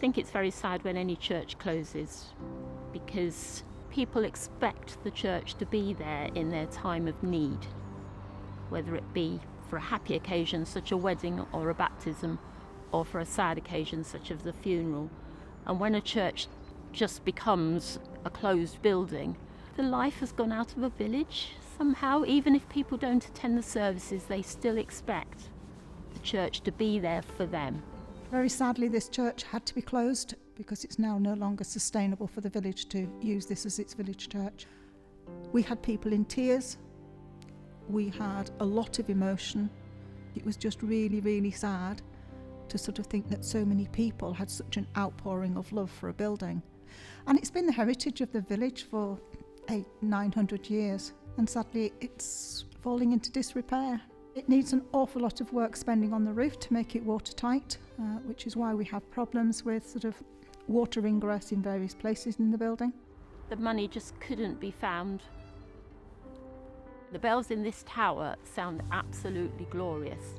think it's very sad when any church closes, because people expect the church to be there in their time of need, whether it be for a happy occasion such a wedding or a baptism, or for a sad occasion such as a funeral. And when a church just becomes a closed building, the life has gone out of a village somehow. Even if people don't attend the services, they still expect the church to be there for them. Very sadly, this church had to be closed because it's now no longer sustainable for the village to use this as its village church. We had people in tears. We had a lot of emotion. It was just really, really sad to sort of think that so many people had such an outpouring of love for a building. And it's been the heritage of the village for 800-900 years, and sadly it's falling into disrepair. It needs an awful lot of work spending on the roof to make it watertight, which is why we have problems with sort of water ingress in various places in the building. The money just couldn't be found. The bells in this tower sound absolutely glorious.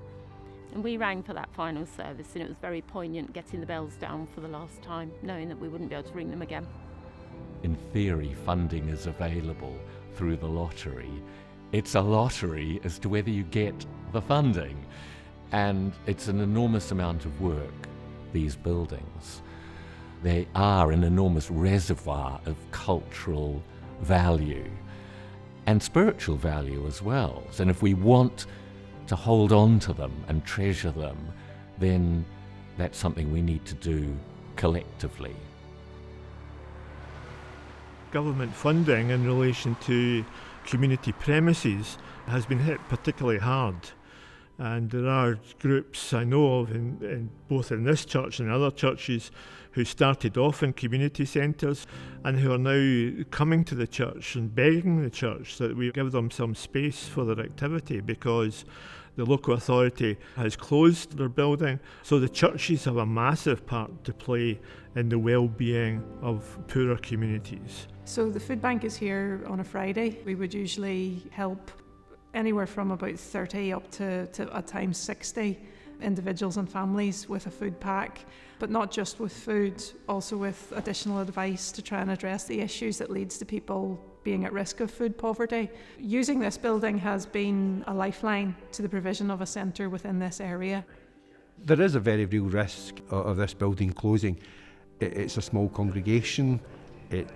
And we rang for that final service, and it was very poignant getting the bells down for the last time, knowing that we wouldn't be able to ring them again. In theory, funding is available through the lottery. It's a lottery as to whether you get the funding. And it's an enormous amount of work, these buildings. They are an enormous reservoir of cultural value and spiritual value as well. And if we want to hold on to them and treasure them, then that's something we need to do collectively. Government funding in relation to community premises has been hit particularly hard. And there are groups I know of, both in this church and other churches, who started off in community centres and who are now coming to the church and begging the church that we give them some space for their activity because the local authority has closed their building. So the churches have a massive part to play in the well-being of poorer communities. So the food bank is here on a Friday. We would usually help anywhere from about 30 up to at times 60 individuals and families with a food pack, but not just with food, also with additional advice to try and address the issues that leads to people being at risk of food poverty. Using this building has been a lifeline to the provision of a centre within this area. There is a very real risk of this building closing. It's a small congregation, it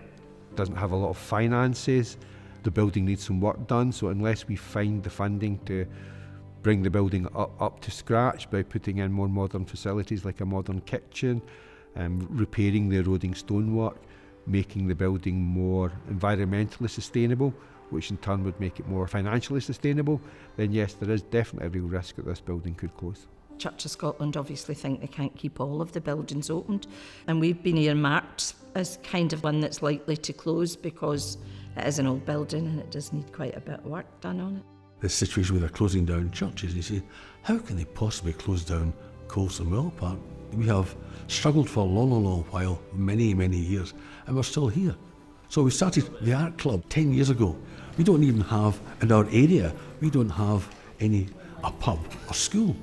doesn't have a lot of finances, the building needs some work done, so unless we find the funding to bring the building up to scratch by putting in more modern facilities like a modern kitchen, repairing the eroding stonework, making the building more environmentally sustainable, which in turn would make it more financially sustainable, then yes, there is definitely a real risk that this building could close. Church of Scotland obviously think they can't keep all of the buildings opened, and we've been earmarked as kind of one that's likely to close because it is an old building and it does need quite a bit of work done on it. The situation where they're closing down churches, you say, how can they possibly close down Colston Wellpark? We have struggled for a long while, many years, and we're still here. So we started the art club 10 years ago. We don't even have, in our area, we don't have a pub or school.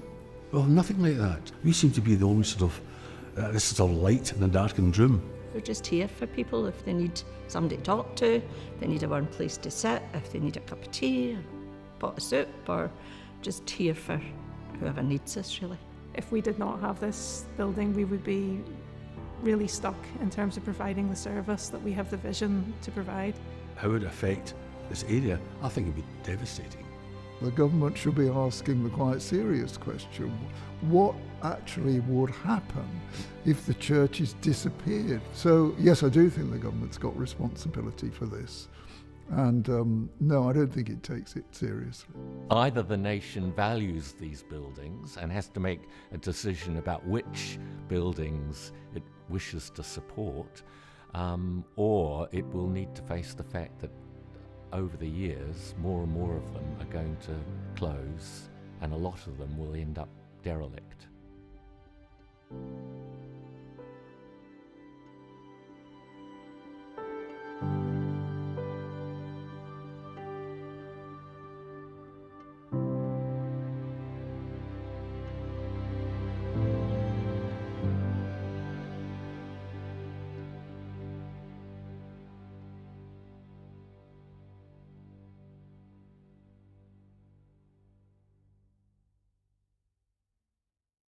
We have nothing like that. We seem to be the only sort of, this sort of light in a darkened room. We're just here for people if they need somebody to talk to, if they need a warm place to sit, if they need a cup of tea, a pot of soup, or just here for whoever needs us, really. If we did not have this building, we would be really stuck in terms of providing the service that we have the vision to provide. How would it affect this area? I think it would be devastating. The government should be asking the quite serious question, what actually would happen if the churches disappeared? So yes, I do think the government's got responsibility for this. And no, I don't think it takes it seriously. Either the nation values these buildings and has to make a decision about which buildings it wishes to support, or it will need to face the fact that over the years, more and more of them are going to close, and a lot of them will end up derelict.